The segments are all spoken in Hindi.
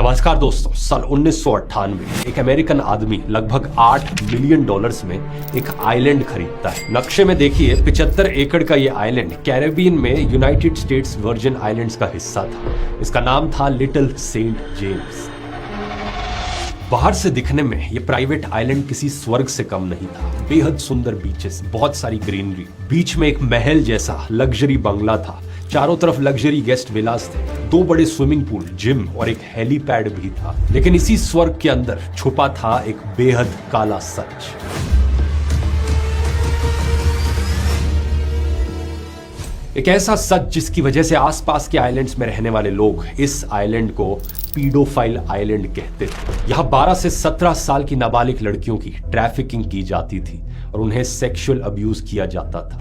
नमस्कार दोस्तों, साल 1998 एक अमेरिकन आदमी लगभग $8 मिलियन में एक आइलैंड खरीदता है। नक्शे में देखिए 75 एकड़ का ये आइलैंड कैरेबियन में यूनाइटेड स्टेट्स वर्जिन आइलैंड्स का हिस्सा था। इसका नाम था लिटिल सेंट जेम्स। बाहर से दिखने में ये प्राइवेट आइलैंड किसी स्वर्ग से कम नहीं था। बेहद सुंदर बीचेस, बहुत सारी ग्रीनरी, बीच में एक महल जैसा लग्जरी बंगला था, चारों तरफ लग्जरी गेस्ट विलास थे, 2 बड़े स्विमिंग पूल, जिम और एक हेलीपैड भी था। लेकिन इसी स्वर्ग के अंदर छुपा था एक बेहद काला सच। एक ऐसा सच जिसकी वजह से आसपास के आइलैंड्स में रहने वाले लोग इस आइलैंड को पीडोफाइल आइलैंड कहते थे। यहाँ 12 से 17 साल की नाबालिग लड़कियों की ट्रैफिकिंग की जाती थी और उन्हें सेक्सुअल अब्यूज किया जाता था।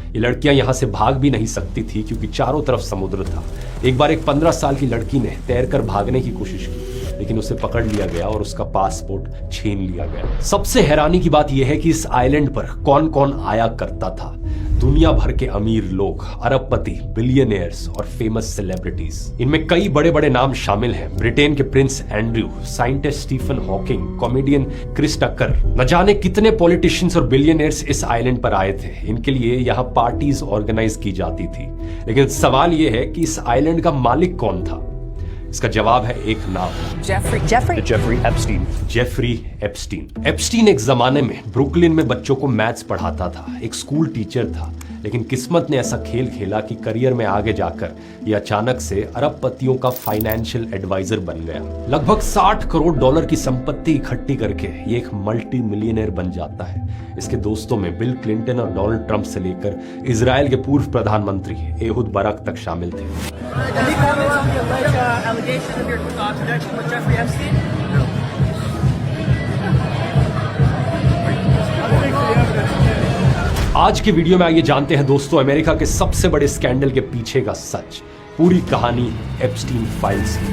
ये लड़कियां यहां से भाग भी नहीं सकती थी क्योंकि चारों तरफ समुद्र था। एक बार एक 15 साल की लड़की ने तैरकर भागने की कोशिश की, लेकिन उसे पकड़ लिया गया और उसका पासपोर्ट छीन लिया गया। सबसे हैरानी की बात यह है कि इस आइलैंड पर कौन कौन आया करता था। दुनिया भर के अमीर लोग, अरबपति, बिलियनियर्स और फेमस सेलिब्रिटीज। इनमें कई बड़े बड़े नाम शामिल हैं। ब्रिटेन के Prince Andrew, scientist Stephen Hawking, comedian Chris Tucker, न जाने कितने पॉलिटिशियंस और बिलियनियर्स इस आइलैंड पर आए थे। इनके लिए यहाँ पार्टीज ऑर्गेनाइज की जाती थी। लेकिन सवाल यह है कि इस आइलैंड का मालिक कौन था। इसका जवाब है एक नाम, जेफरी एप्स्टीन। एप्स्टीन एक जमाने में ब्रुकलिन में बच्चों को मैथ्स पढ़ाता था, एक स्कूल टीचर था। लेकिन किस्मत ने ऐसा खेल खेला कि करियर में आगे जाकर यह अचानक से अरबपतियों का फाइनेंशियल एडवाइजर बन गया। लगभग $60 करोड़ की संपत्ति इकट्ठी करके ये एक मल्टी मिलियनर बन जाता है। इसके दोस्तों में बिल क्लिंटन और डोनाल्ड ट्रंप से लेकर इजराइल के पूर्व प्रधानमंत्री एहुद बाराक तक शामिल थे। आज के वीडियो में आइए जानते हैं दोस्तों अमेरिका के सबसे बड़े स्कैंडल के पीछे का सच, पूरी कहानी एप्स्टीन फाइल्स की।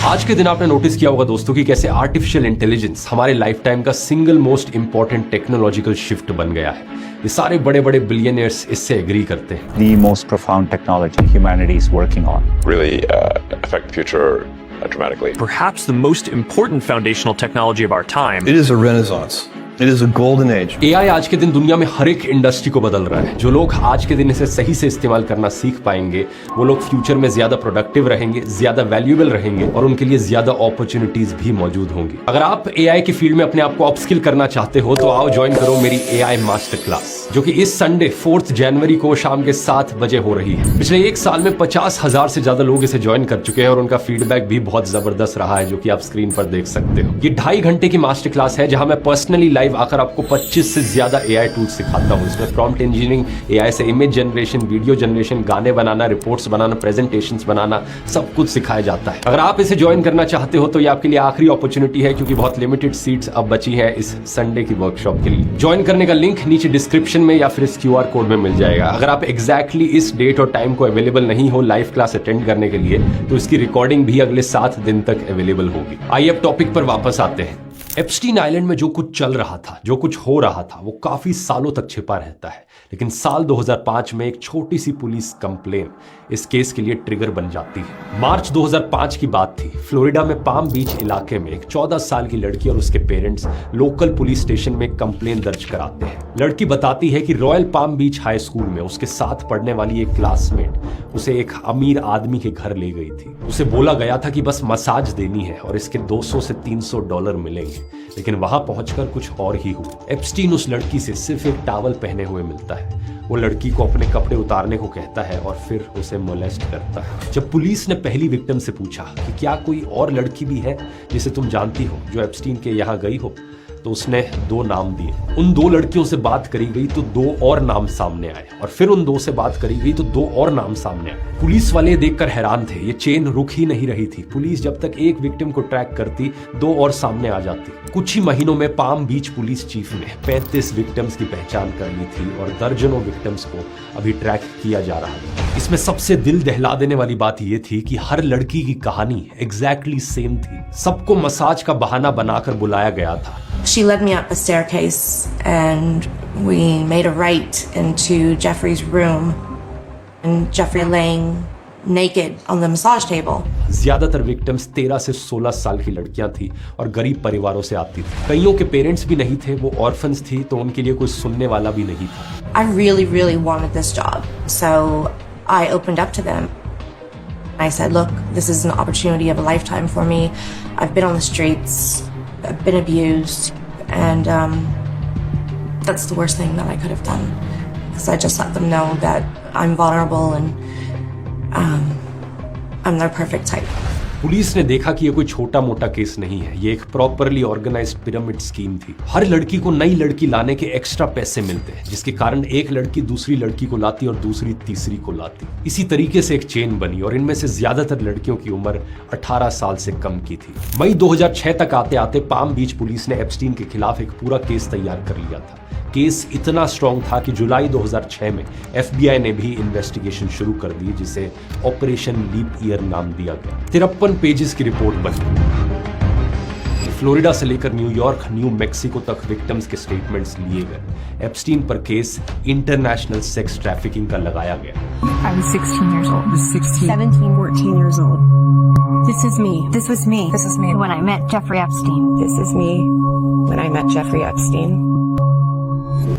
आज के दिन आपने नोटिस किया होगा दोस्तों कि कैसे आर्टिफिशियल इंटेलिजेंस हमारे लाइफ टाइम का single most important technological shift बन गया है। ये सारे बड़े बड़े बिलियनियर्स इससे एग्री करते हैं। The most profound technology humanity is working on. Really affect the future dramatically. Perhaps the most important foundational technology of our time. It is a renaissance. It is a golden age. AI आज के दिन दुनिया में हर एक इंडस्ट्री को बदल रहा है। जो लोग आज के दिन इसे सही से इस्तेमाल करना सीख पाएंगे वो लोग फ्यूचर में ज्यादा प्रोडक्टिव रहेंगे, ज्यादा वैल्यूएबल रहेंगे और उनके लिए ज्यादा अपॉर्चुनिटीज भी मौजूद होंगी। अगर आप AI की फील्ड में अपने आप को अपस्किल करना चाहते हो तो आओ ज्वाइन करो मेरी AI मास्टर क्लास, जो कि इस संडे 4 जनवरी को शाम के 7 बजे हो रही है। पिछले एक साल में 50,000 से ज्यादा लोग इसे ज्वाइन कर चुके हैं और उनका फीडबैक भी बहुत जबरदस्त रहा है, जो कि आप स्क्रीन पर देख सकते हो। ये 2.5 घंटे की मास्टर क्लास है जहां मैं पर्सनली लाइव आकर आपको 25 से ज्यादा AI टूल्स सिखाता हूं। इसमें प्रॉम्प्ट इंजीनियरिंग, AI से इमेज जनरेशन, वीडियो जनरेशन, गाने बनाना, रिपोर्ट्स बनाना, प्रेजेंटेशंस बनाना, सब कुछ सिखाया जाता है। अगर आप इसे ज्वाइन करना चाहते हो तो ये आपके लिए आखिरी अपॉर्चुनिटी है, क्योंकि बहुत लिमिटेड सीट्स अब बची है इस संडे की वर्कशॉप के लिए। ज्वाइन करने का लिंक नीचे डिस्क्रिप्शन में या फिर इस QR कोड में मिल जाएगा। अगर आप एग्जैक्टली इस डेट और टाइम को अवेलेबल नहीं हो लाइव क्लास अटेंड करने के लिए तो इसकी रिकॉर्डिंग भी अगले 7 दिन तक अवेलेबल होगी। आइए अब टॉपिक पर वापस आते हैं। एप्स्टीन आइलैंड में जो कुछ चल रहा था, जो कुछ हो रहा था, वो काफी सालों तक छिपा रहता है। लेकिन साल 2005 में एक छोटी सी पुलिस कंप्लेन इस केस के लिए ट्रिगर बन जाती है। मार्च 2005 की बात थी। फ्लोरिडा में पाम बीच इलाके में एक 14 साल की लड़की और उसके पेरेंट्स लोकल पुलिस स्टेशन में कंप्लेन दर्ज कराते हैं। लड़की बताती है कि रॉयल पाम बीच हाई स्कूल में उसके साथ पढ़ने वाली एक क्लासमेट उसे एक अमीर आदमी के घर ले गई थी। उसे बोला गया था कि बस मसाज देनी है और इसके $200 से $300 मिलेंगे। लेकिन वहां पहुंचकर कुछ और ही हुआ। एप्स्टीन उस लड़की से सिर्फ एक टॉवल पहने हुए मिलता है। वो लड़की को अपने कपड़े उतारने को कहता है और फिर उसे मोलेस्ट करता है। जब पुलिस ने पहली विक्टिम से पूछा कि क्या कोई और लड़की भी है जिसे तुम जानती हो जो एप्स्टीन के यहाँ गई हो, तो उसने 2 नाम दिए। उन 2 लड़कियों से बात करी गई तो 2 और नाम सामने आए और फिर उन 2 से बात करी गई तो 2 और नाम सामने आए। पुलिस वाले देखकर हैरान थे। ये चेन रुक ही नहीं रही थी। पुलिस जब तक एक विक्टिम को ट्रैक करती 2 और सामने आ जाती। कुछ ही महीनों में पाम बीच पुलिस चीफ ने 35 विक्टिम्स की पहचान कर ली थी और दर्जनों विक्टिम्स को अभी ट्रैक किया जा रहा है। इसमें सबसे दिल दहला देने वाली बात यह थी कि हर लड़की की कहानी एग्जैक्टली सेम थी। सबको मसाज का बहाना बनाकर बुलाया गया था। She led me up a staircase and we made a right into Jeffrey's room and Jeffrey laying naked on the massage table. ज्यादातर विक्टिम्स 13 से 16 साल की लड़कियां थी और गरीब परिवारों से आती थी। कईयों के पेरेंट्स भी नहीं थे, वो ऑर्फन्स थी, तो उनके लिए कोई सुनने वाला भी नहीं था। I really wanted this job, so I opened up to them. I said, look, this is an opportunity of a lifetime for me. I've been on the streets, I've been abused, and that's the worst thing that I could have done. Because I just let them know that I'm vulnerable and I'm their perfect type. Police ने देखा कि ये कोई छोटा मोटा केस नहीं है, ये एक प्रॉपरली ऑर्गेनाइज्ड पिरामिड स्कीम थी। हर लड़की को नई लड़की लाने के एक्स्ट्रा पैसे मिलते हैं, जिसके कारण एक लड़की दूसरी लड़की को लाती और दूसरी तीसरी को लाती। इसी तरीके से एक चेन बनी और इनमें से ज्यादातर लड़कियों की उम्र 18 साल से कम की थी। मई 2006 तक आते आते पाम बीच पुलिस ने एप्स्टीन के खिलाफ एक पूरा केस तैयार कर लिया था। केस इतना स्ट्रॉन्ग था कि जुलाई 2006 में FBI ने भी इन्वेस्टिगेशन शुरू कर दी, जिसे ऑपरेशन लीप ईयर नाम दिया गया। 53 पेजेस की रिपोर्ट बनी। फ्लोरिडा से लेकर न्यूयॉर्क, न्यू मैक्सिको तक विक्टिम्स के स्टेटमेंट्स लिए गए। एप्स्टीन पर केस इंटरनेशनल सेक्स ट्रैफिकिंग का लगाया गया। I was 16 years old. I was 16. 17, 14 years old. This is me. This was me. This is me. When I met Jeffrey Epstein. This is me when I met Jeffrey Epstein.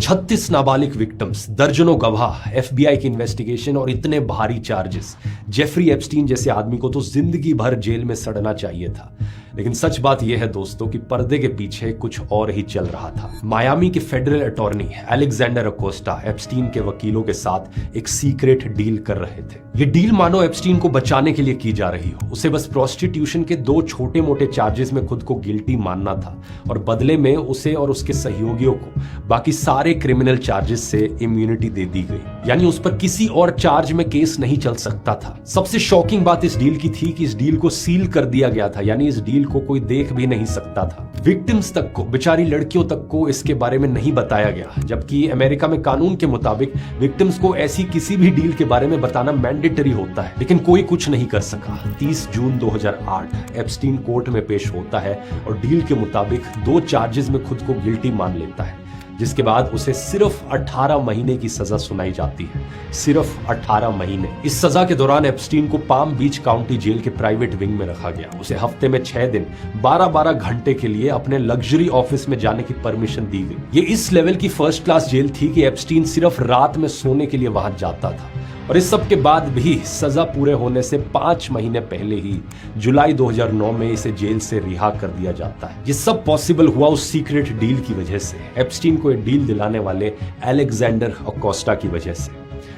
36 नाबालिग विक्टिम्स, दर्जनों गवाह, FBI की इन्वेस्टिगेशन और इतने भारी चार्जेस। जेफरी एप्स्टीन जैसे आदमी को तो जिंदगी भर जेल में सड़ना चाहिए था। लेकिन सच बात यह है दोस्तों कि पर्दे के पीछे कुछ और ही चल रहा था। मायामी के federal attorney Alexander Acosta Epstein के वकीलों के साथ एक सीक्रेट डील कर रहे थे। ये डील मानो एप्स्टीन को बचाने के लिए की जा रही हो। उसे बस प्रोस्टिट्यूशन के 2 छोटे मोटे चार्जेस में खुद को गिल्टी मानना था और बदले में उसे और उसके सहयोगियों को बाकी सारे क्रिमिनल चार्जेस से इम्यूनिटी दे दी गई। यानी उस पर किसी और चार्ज में केस नहीं चल सकता था। सबसे शॉकिंग बात इस डील की थी कि इस डील को सील कर दिया गया था, यानी इस डील को कोई देख भी नहीं सकता था। विक्टिम्स तक को, बेचारी लड़कियों तक को इसके बारे में नहीं बताया गया, जबकि अमेरिका में कानून के मुताबिक विक्टिम्स को ऐसी किसी भी डील के बारे में बताना मैंडेटरी होता है। लेकिन कोई कुछ नहीं कर सका। 30 जून 2008 एप्स्टीन कोर्ट में पेश होता है और डील के मुताबिक 2 चार्जेस में खुद को गिल्टी मान लेता है, जिसके बाद उसे सिर्फ 18 महीने की सजा सुनाई जाती है। सिर्फ 18 महीने। इस सजा के दौरान एप्स्टीन को पाम बीच काउंटी जेल के प्राइवेट विंग में रखा गया। उसे हफ्ते में 6 दिन 12-12 घंटे के लिए अपने लग्जरी ऑफिस में जाने की परमिशन दी गई। ये इस लेवल की फर्स्ट क्लास जेल थी कि एप्स्टीन सिर्फ रात में सोने के लिए वहां जाता था। और इस सब के बाद भी सजा पूरे होने से 5 महीने पहले ही जुलाई 2009 में इसे जेल से रिहा कर दिया जाता है। ये सब पॉसिबल हुआ उस सीक्रेट डील की वजह से, एप्स्टीन को ये डील दिलाने वाले अलेक्जेंडर अकोस्टा की वजह से।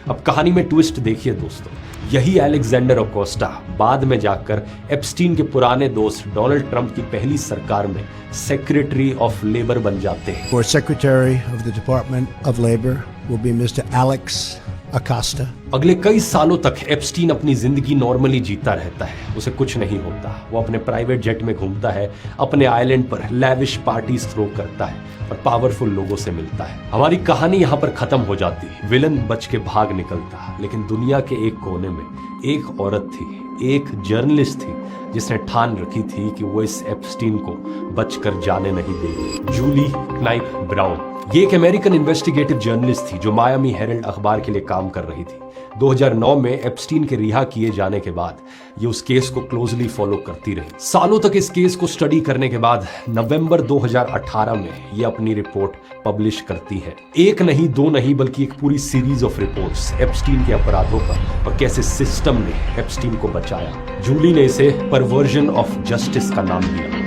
अब कहानी में ट्विस्ट देखिए दोस्तों, यही अलेक्जेंडर अकोस्टा बाद में जाकर एप्स्टीन के पुराने दोस्त डोनाल्ड ट्रंप की पहली सरकार में सेक्रेटरी ऑफ लेबर बन जाते हैं। For Secretary of the Department of Labor will be Mr. Alex Acosta. अगले कई सालों तक एप्स्टीन अपनी जिंदगी नॉर्मली जीता रहता है। उसे कुछ नहीं होता। वो अपने प्राइवेट जेट में घूमता है, अपने आइलैंड पर लैविश पार्टीज थ्रो करता है और पावरफुल लोगों से मिलता है। हमारी कहानी यहाँ पर खत्म हो जाती है। विलन बच के भाग निकलता है, लेकिन दुनिया के एक कोने में एक औरत थी, एक जर्नलिस्ट थी, जिसने ठान रखी थी कि वो इस एप्स्टीन को बचकर जाने नहीं देगी। जूली क्नाइप ब्राउन ये एक अमेरिकन इन्वेस्टिगेटिव जर्नलिस्ट थी जो मायामी हेरल्ड अखबार के लिए काम कर रही थी। 2009 में एप्स्टीन के रिहा किए जाने के बाद ये उस केस को क्लोजली फॉलो करती रही। सालों तक इस केस को स्टडी करने के बाद नवंबर 2018 में ये अपनी रिपोर्ट पब्लिश करती है। एक नहीं, 2 नहीं, बल्कि एक पूरी सीरीज ऑफ रिपोर्ट्स एप्स्टीन के अपराधों पर और कैसे सिस्टम ने एप्स्टीन को बचाया। जूली ने इसे परवर्जन ऑफ जस्टिस का नाम दिया।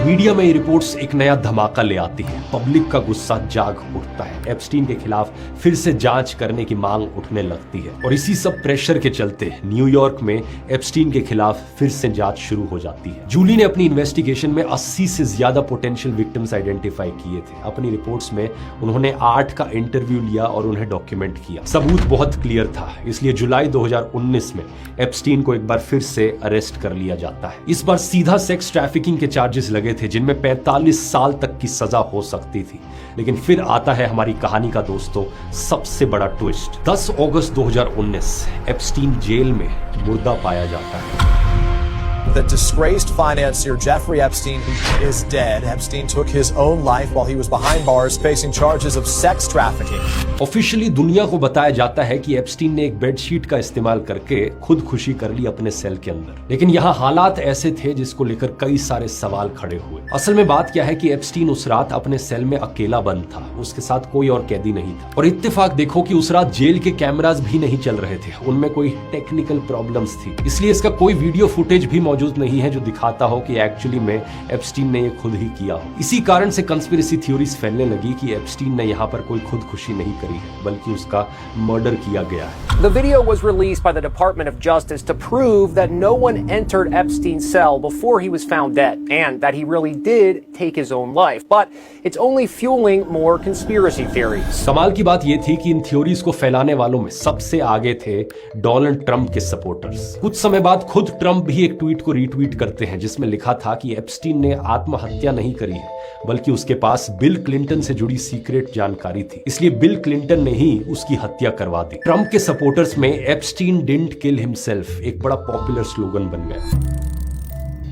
मीडिया में ये रिपोर्ट्स एक नया धमाका ले आती है। पब्लिक का गुस्सा जाग उठता है। एप्स्टीन के खिलाफ फिर से जांच करने की मांग उठने लगती है और इसी सब प्रेशर के चलते न्यूयॉर्क में एप्स्टीन के खिलाफ फिर से जांच शुरू हो जाती है। जूली ने अपनी इन्वेस्टिगेशन में 80 से ज्यादा पोटेंशियल विक्टिम्स आइडेंटिफाई किए थे। अपनी रिपोर्ट्स में उन्होंने 8 का इंटरव्यू लिया और उन्हें डॉक्यूमेंट किया। सबूत बहुत क्लियर था, इसलिए जुलाई 2019 में एप्स्टीन को एक बार फिर से अरेस्ट कर लिया जाता है। इस बार सीधा सेक्स ट्रैफिकिंग के चार्जेस लगे थे, जिनमें 45 साल तक की सजा हो सकती थी। लेकिन फिर आता है हमारी कहानी का दोस्तों सबसे बड़ा ट्विस्ट। 10 अगस्त 2019 एप्स्टीन जेल में मुर्दा पाया जाता है। that disgraced financier Jeffrey Epstein is dead. Epstein took his own life while he was behind bars facing charges of sex trafficking. Officially दुनिया को बताया जाता है कि एप्स्टीन ने एक बेडशीट का इस्तेमाल करके खुदकुशी कर ली अपने सेल के अंदर, लेकिन यहाँ हालात ऐसे थे जिसको लेकर कई सारे सवाल खड़े हुए। असल में बात क्या है कि एप्स्टीन उस रात अपने सेल में अकेला बंद था, उसके साथ कोई और कैदी नहीं था। और इत्तेफाक देखो कि उस रात जेल के कैमरास भी नहीं चल रहे थे, उनमें कोई टेक्निकल प्रॉब्लम्स थी, इसलिए इसका कोई वीडियो फुटेज भी मौजूद नहीं है जो दिखाता हो कि एक्चुअली में एप्स्टीन ने ये खुद ही किया हो। इसी कारण से कंस्पिरेसी थ्योरीज फैलने लगी कि एप्स्टीन ने यहाँ पर कोई खुदकुशी नहीं करी है, बल्कि उसका मर्डर किया गया है। The video was released by the Department of Justice to prove that no one entered Epstein's cell before he was found dead, and that he really did take his own life. But it's only fueling more conspiracy theories. कमाल की बात यह थी कि इन थ्योरीज को फैलाने वालों में सबसे आगे थे डोनाल्ड ट्रंप के सपोर्टर्स। कुछ समय बाद खुद ट्रंप भी एक ट्वीट को रीट्वीट करते हैं जिसमें लिखा था कि एप्स्टीन ने आत्महत्या नहीं करी है, बल्कि उसके पास बिल क्लिंटन से जुड़ी सीक्रेट जानकारी थी, इसलिए बिल क्लिंटन ने ही उसकी हत्या करवा दी। ट्रंप के सपोर्टर्स में एप्स्टीन डिडंट किल हिमसेल्फ एक बड़ा पॉपुलर स्लोगन बन गया।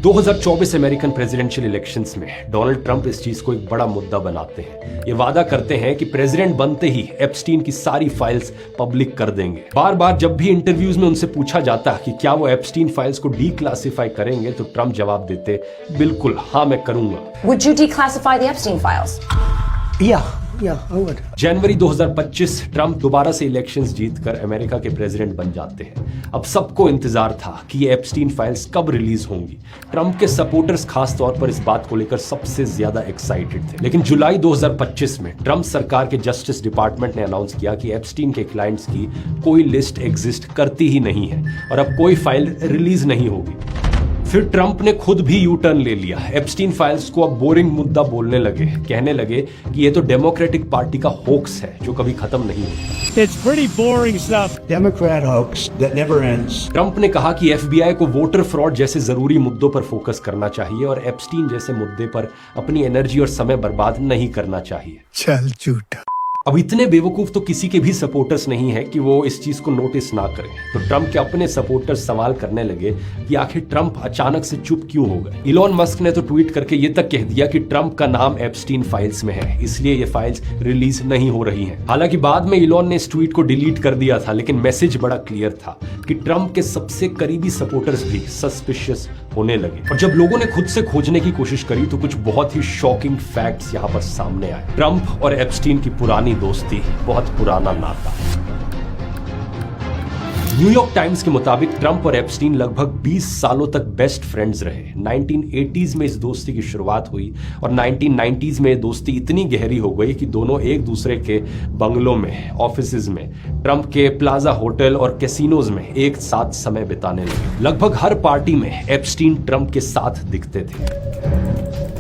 2024 अमेरिकन प्रेसिडेंशियल इलेक्शंस में डोनाल्ड ट्रंप इस चीज को एक बड़ा मुद्दा बनाते हैं। ये वादा करते हैं कि प्रेसिडेंट बनते ही एप्स्टीन की सारी फाइल्स पब्लिक कर देंगे। बार बार जब भी इंटरव्यूज में उनसे पूछा जाता कि क्या वो एप्स्टीन फाइल्स को डीक्लासिफाई करेंगे, तो ट्रंप जवाब देते, बिल्कुल हाँ मैं करूंगा। Would you declassify the Epstein files? Yeah, I would. January 2025 Trump दोबारा से इलेक्शंस जीतकर अमेरिका के प्रेसिडेंट बन जाते हैं। अब सबको इंतजार था कि ये एप्स्टीन फाइल्स कब रिलीज होंगी। ट्रंप के सपोर्टर्स खास तौर पर इस बात को लेकर सबसे ज्यादा एक्साइटेड थे, लेकिन जुलाई 2025 में ट्रंप सरकार के जस्टिस डिपार्टमेंट ने अनाउंस किया कि एप्स्टीन के क्लाइंट्स की कोई लिस्ट एग्जिस्ट करती ही नहीं है और अब कोई फाइल रिलीज नहीं होगी। फिर ट्रंप ने खुद भी यू टर्न ले लिया। एप्स्टीन फाइल्स को अब बोरिंग मुद्दा बोलने लगे, कहने लगे कि ये तो डेमोक्रेटिक पार्टी का होक्स है जो कभी खत्म नहीं होता। It's pretty boring stuff. Democrat hoax that never ends. Trump ने कहा कि एफबीआई को वोटर फ्रॉड जैसे जरूरी मुद्दों पर फोकस करना चाहिए और एप्स्टीन जैसे मुद्दे पर अपनी एनर्जी और समय बर्बाद नहीं करना चाहिए। चल झूठा। अब इतने बेवकूफ तो किसी के भी सपोर्टर्स नहीं है कि वो इस चीज को नोटिस ना करें। तो ट्रंप के अपने सपोर्टर्स सवाल करने लगे कि आखिर ट्रंप अचानक से चुप क्यों हो गए। इलॉन मस्क ने तो ट्वीट करके ये तक कह दिया कि ट्रंप का नाम एप्स्टीन फाइल्स में है, इसलिए ये फाइल्स रिलीज नहीं हो रही हैं। हालांकि बाद में इलॉन ने इस ट्वीट को डिलीट कर दिया था, लेकिन मैसेज बड़ा क्लियर था कि ट्रंप के सबसे करीबी सपोर्टर्स भी सस्पिशियस होने लगे। और जब लोगों ने खुद से खोजने की कोशिश करी तो कुछ बहुत ही शॉकिंग फैक्ट्स यहाँ पर सामने आए। ट्रंप और एप्स्टीन की पुरानी दोस्ती, बहुत पुराना नाता। न्यूयॉर्क टाइम्स के मुताबिक ट्रंप और एप्स्टीन लगभग 20 सालों तक बेस्ट फ्रेंड्स रहे। 1980s में इस दोस्ती की शुरुआत हुई और 1990s में दोस्ती इतनी गहरी हो गई कि दोनों एक दूसरे के बंगलों में, ऑफिसेज में, ट्रंप के प्लाजा होटल और कैसीनोज में एक साथ समय बिताने लगे। लगभग हर पार्टी में एप्स्टीन ट्रंप के साथ दिखते थे।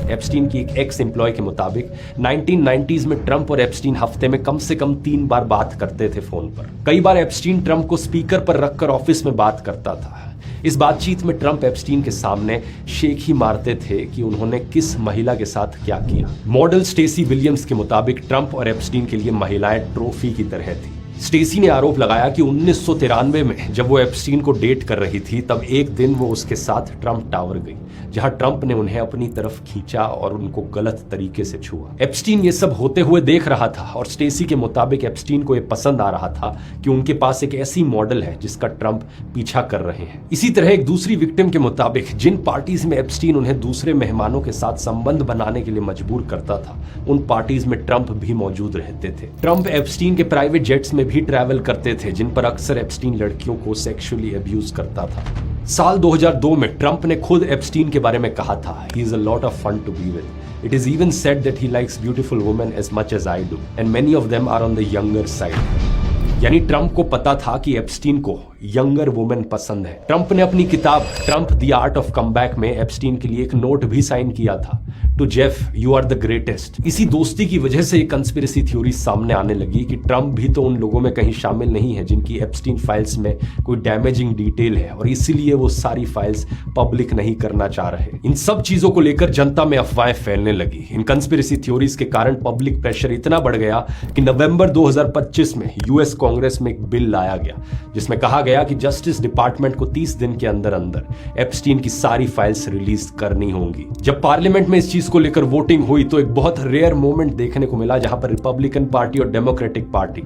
एप्स्टीन की एक एक्स एम्प्लॉय के मुताबिक 1990s में ट्रंप और एप्स्टीन हफ्ते में कम से कम 3 बार बात करते थे फोन पर। कई बार एप्स्टीन ट्रंप को स्पीकर पर रखकर ऑफिस में बात करता था। इस बातचीत में ट्रंप एप्स्टीन के सामने शेक ही मारते थे कि उन्होंने किस महिला के साथ क्या किया। मॉडल स्टेसी विलियम्स के मुताबिक ट्रंप और एप्स्टीन के लिए महिलाएं ट्रॉफी की तरह थी। स्टेसी ने आरोप लगाया कि 1993 में जब वो एप्स्टीन को डेट कर रही थी, तब एक दिन वो उसके साथ ट्रंप टावर गई, जहां ट्रंप ने उन्हें अपनी तरफ खींचा और उनको गलत तरीके से छुआ। एप्स्टीन ये सब होते हुए देख रहा था और स्टेसी के मुताबिक एप्स्टीन को ये पसंद आ रहा था कि उनके पास एक ऐसी मॉडल है जिसका ट्रंप पीछा कर रहे हैं। इसी तरह एक दूसरी विक्टिम के मुताबिक जिन पार्टीज में एप्स्टीन उन्हें दूसरे मेहमानों के साथ संबंध बनाने के लिए मजबूर करता था, उन पार्टीज में ट्रंप भी मौजूद रहते थे। ट्रंप एप्स्टीन के प्राइवेट जेट्स में भी ट्रैवल करते थे, जिन पर अक्सर एप्स्टीन लड़कियों को सेक्सुअली अब्यूज करता था। साल 2002 में ट्रंप ने खुद एप्स्टीन के बारे में कहा था, "He is a lot of fun to be with. It is even said that he likes beautiful women as much as I do, and many of them are on the younger side." यानी ट्रंप को पता था कि एप्स्टीन को यंगर वुमेन पसंद है। ट्रंप ने अपनी किताब Trump the art of comeback में एप्स्टीन के लिए एक नोट भी साइन किया था, "to Jeff, you are the greatest." इसी दोस्ती की वजह से एक कंस्पिरेसी थ्योरी सामने आने लगी कि ट्रंप भी तो उन लोगों में कहीं शामिल नहीं है जिनकी एप्स्टीन फाइल्स में कोई डैमेजिंग डिटेल है और इसीलिए वो सारी फाइल्स पब्लिक नहीं करना चाह रहे। इन सब चीजों को लेकर जनता में अफवाहें फैलने लगी। इन कंस्पिरेसी थ्योरीज के कारण पब्लिक प्रेशर इतना बढ़ गया कि नवंबर 2025 में यूएस कांग्रेस में एक बिल लाया गया जिसमें कहा गया गया कि जस्टिस डिपार्टमेंट को 30 दिन के अंदर अंदर एप्स्टीन की सारी फाइल्स रिलीज करनी होंगी। जब पार्लियामेंट में इस चीज को लेकर वोटिंग हुई तो एक बहुत रेयर मोमेंट देखने को मिला जहां पर रिपब्लिकन पार्टी और डेमोक्रेटिक पार्टी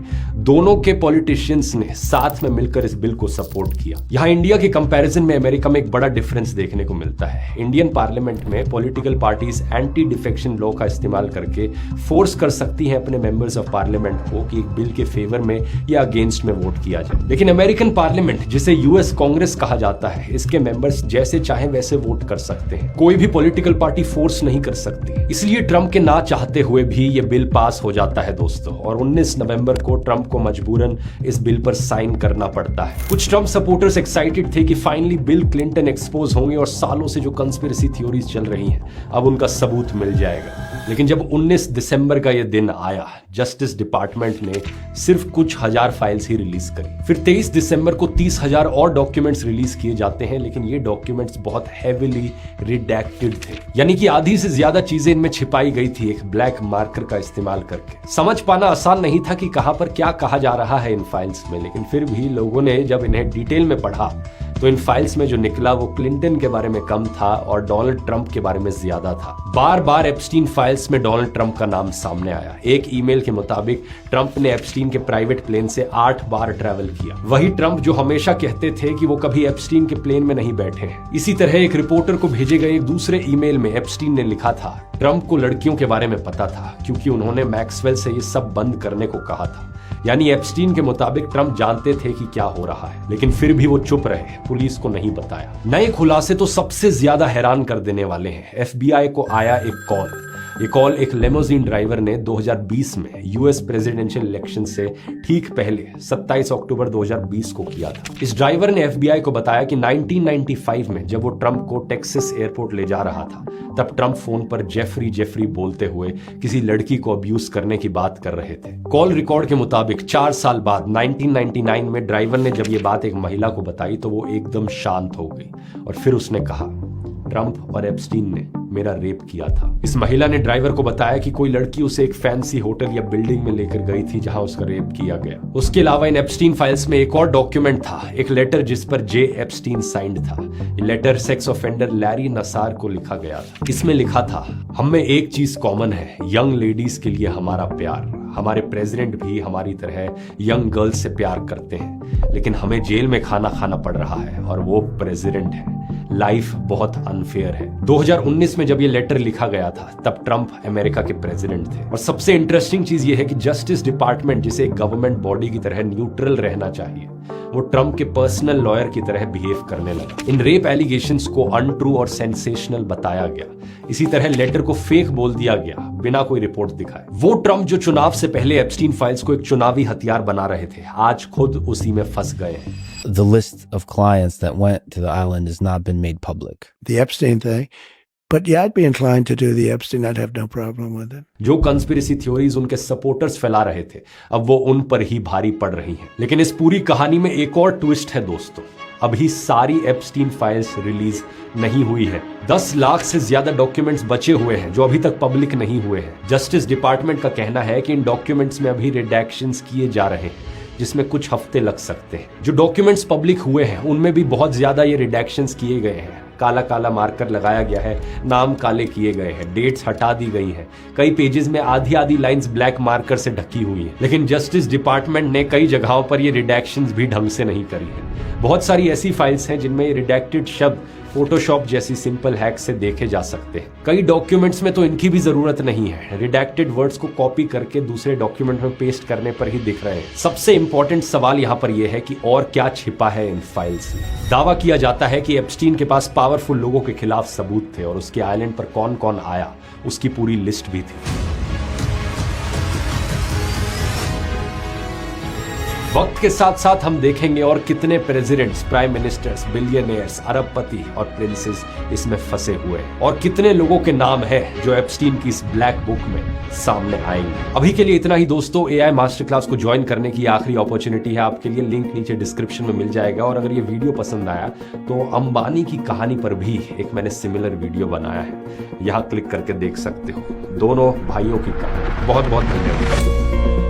दोनों के पॉलिटिशियंस ने साथ में मिलकर इस बिल को सपोर्ट किया। यहां इंडिया के कंपैरिजन में अमेरिका में एक बड़ा डिफरेंस देखने को मिलता है। इंडियन पार्लियामेंट में political parties anti defection law का इस्तेमाल करके फोर्स कर सकती हैं अपने मेंबर्स ऑफ पार्लियामेंट को कि एक बिल के फेवर में या अगेंस्ट में वोट किया जाए। लेकिन अमेरिकन पार्लियामेंट, जिसे यूएस कांग्रेस कहा जाता है, इसके मेंबर्स जैसे चाहे वैसे वोट कर सकते हैं। कोई भी पॉलिटिकल पार्टी फोर्स नहीं कर सकती। इसलिए ट्रंप के ना चाहते हुए भी यह बिल पास हो जाता है दोस्तों, और 19 नवंबर को ट्रंप को मजबूरन इस बिल पर साइन करना पड़ता है। कुछ ट्रंप सपोर्टर्स एक्साइटेड थे कि फाइनली बिल क्लिंटन एक्सपोज होंगे और सालों से जो कंस्पिरेसी थ्योरीज चल रही हैं अब उनका सबूत मिल जाएगा। लेकिन जब 19 दिसंबर का यह दिन आया, जस्टिस डिपार्टमेंट ने सिर्फ कुछ हजार फाइल्स ही रिलीज करी। फिर 23 दिसंबर को 30,000 और डॉक्यूमेंट्स रिलीज किए जाते हैं, लेकिन ये डॉक्यूमेंट्स बहुत हेविली रिडैक्टेड थे, यानी कि आधी से ज्यादा चीजें इनमें छिपाई गई थी एक ब्लैक मार्कर का इस्तेमाल करके। समझ पाना आसान नहीं था कि कहां पर क्या कहा जा रहा है इन फाइल्स में, लेकिन फिर भी लोगों ने जब इन्हें डिटेल में पढ़ा तो इन फाइल्स में जो निकला वो क्लिंटन के बारे में कम था और डोनाल्ड ट्रंप के बारे में ज्यादा था। बार बार एप्स्टीन फाइल्स में डोनाल्ड ट्रंप का नाम सामने आया। एक ईमेल के मुताबिक ट्रंप ने एप्स्टीन के प्राइवेट प्लेन से 8 बार ट्रैवल किया। वही ट्रंप जो हमेशा कहते थे कि वो कभी एप्स्टीन के प्लेन में नहीं बैठे हैं। इसी तरह एक रिपोर्टर को भेजे गए एक दूसरे ईमेल में एप्स्टीन ने लिखा था ट्रंप को लड़कियों के बारे में पता था क्योंकि उन्होंने मैक्सवेल से ये सब बंद करने को कहा था। यानी एप्स्टीन के मुताबिक ट्रंप जानते थे कि क्या हो रहा है, लेकिन फिर भी वो चुप रहे, पुलिस को नहीं बताया। नए खुलासे तो सबसे ज्यादा हैरान कर देने वाले हैं। एफबीआई को आया एक कॉल। ये कॉल एक लेमोजीन ड्राइवर ने 2020 में यूएस प्रेसिडेंशियल इलेक्शन से ठीक पहले 27 अक्टूबर 2020 को किया था। इस ड्राइवर ने एफबीआई को बताया कि 1995 में जब वो ट्रंप को टेक्सास एयरपोर्ट ले जा रहा था, तब ट्रंप फोन पर जेफरी बोलते हुए किसी लड़की को अब्यूज करने की बात कर रहे थे। कॉल रिकॉर्ड के मुताबिक 4 साल बाद 1999 में ड्राइवर ने जब ये बात एक महिला को बताई तो वो एकदम शांत हो गई और फिर उसने कहा ट्रंप और एप्स्टीन ने मेरा रेप किया था। इस महिला ने ड्राइवर को बताया कि कोई लड़की उसे एक फैंसी होटल या बिल्डिंग में लेकर गई थी जहां उसका रेप किया गया। उसके अलावा इन एप्स्टीन फाइल्स में एक और डॉक्यूमेंट था, एक लेटर जिस पर जे एप्स्टीन साइंड था। ये लेटर सेक्स ऑफेंडर लैरी नसार को लिखा गया था। इसमें लिखा था हम में एक चीज कॉमन है, यंग लेडीज के लिए हमारा प्यार। हमारे प्रेसिडेंट भी हमारी तरह यंग गर्ल्स से प्यार करते हैं, लेकिन हमें जेल में खाना पड़ रहा है और वो प्रेसिडेंट है। लाइफ बहुत अनफेयर है। 2019 में जब ये लेटर लिखा गया था तब ट्रंप अमेरिका के प्रेसिडेंट थे। और सबसे इंटरेस्टिंग चीज ये है कि जस्टिस डिपार्टमेंट, जिसे एक गवर्नमेंट बॉडी की तरह न्यूट्रल रहना चाहिए, वो ट्रंप के पर्सनल लॉयर की तरह बिहेव करने लगा। इन रेप एलिगेशंस को अनट्रू और सेंसेशनल बताया गया। इसी तरह लेटर को फेक बोल दिया गया बिना कोई रिपोर्ट दिखाए। वो ट्रंप जो चुनाव से पहले एप्स्टीन फाइल्स को एक चुनावी हथियार बना रहे थे, आज खुद उसी में फंस गए हैं। The list of clients that went to the island has not been made public. The Epstein thing. But yeah, I'd be inclined to do the Epstein. I'd have no problem with it. जो कंस्पिरेसी थ्योरीज उनके सपोर्टर्स फैला रहे थे, अब वो उन पर ही भारी पड़ रही हैं। लेकिन इस पूरी कहानी में एक और ट्विस्ट है दोस्तों। अभी सारी एप्स्टीन फाइल्स रिलीज नहीं हुई है। 10 लाख से ज्यादा डॉक्यूमेंट्स बचे हुए हैं जो अभी तक पब्लिक नहीं हुए हैं। जस्टिस डिपार्टमेंट का कहना है कि इन डॉक्यूमेंट्स में अभी रिडैक्शंस किए जा रहे हैं, जिसमें कुछ हफ्ते लग सकते हैं। जो डॉक्यूमेंट्स पब्लिक हुए हैं उनमें भी बहुत ज्यादा ये रिडैक्शंस किए गए हैं। काला काला मार्कर लगाया गया है, नाम काले किए गए हैं, डेट्स हटा दी गई हैं। कई पेजेस में आधी लाइंस ब्लैक मार्कर से ढकी हुई हैं। लेकिन जस्टिस डिपार्टमेंट ने कई जगहों पर ये रिडैक्शंस भी ढंग से नहीं करी है। बहुत सारी ऐसी फाइल्स हैं जिनमें रिडैक्टेड शब्द फोटोशॉप जैसी सिंपल हैक से देखे जा सकते हैं। कई डॉक्यूमेंट्स में तो इनकी भी जरूरत नहीं है। रिडैक्टेड वर्ड्स को कॉपी करके दूसरे डॉक्यूमेंट में पेस्ट करने पर ही दिख रहे हैं। सबसे इंपॉर्टेंट सवाल यहाँ पर यह है कि और क्या छिपा है इन फाइल्स में। दावा किया जाता है कि एप्स्टीन के पास पावरफुल लोगों के खिलाफ सबूत थे और उसके आइलैंड पर कौन कौन आया उसकी पूरी लिस्ट भी थी। वक्त के साथ साथ हम देखेंगे और कितने प्रेसिडेंट्स, प्राइम मिनिस्टर्स, बिलियनियर्स, अरबपति और प्रिंसेस इसमें फंसे हुए हैं और कितने लोगों के नाम हैं जो एप्स्टीन की इस ब्लैक बुक में सामने आएंगे। अभी के लिए इतना ही दोस्तों। एआई मास्टर क्लास को ज्वाइन करने की आखिरी अपॉर्चुनिटी है आपके लिए। लिंक नीचे डिस्क्रिप्शन में मिल जाएगा। और अगर ये वीडियो पसंद आया तो अंबानी की कहानी पर भी एक मैंने सिमिलर वीडियो बनाया है, यहाँ क्लिक करके देख सकते हो। दोनों भाइयों की कहानी। बहुत बहुत धन्यवाद।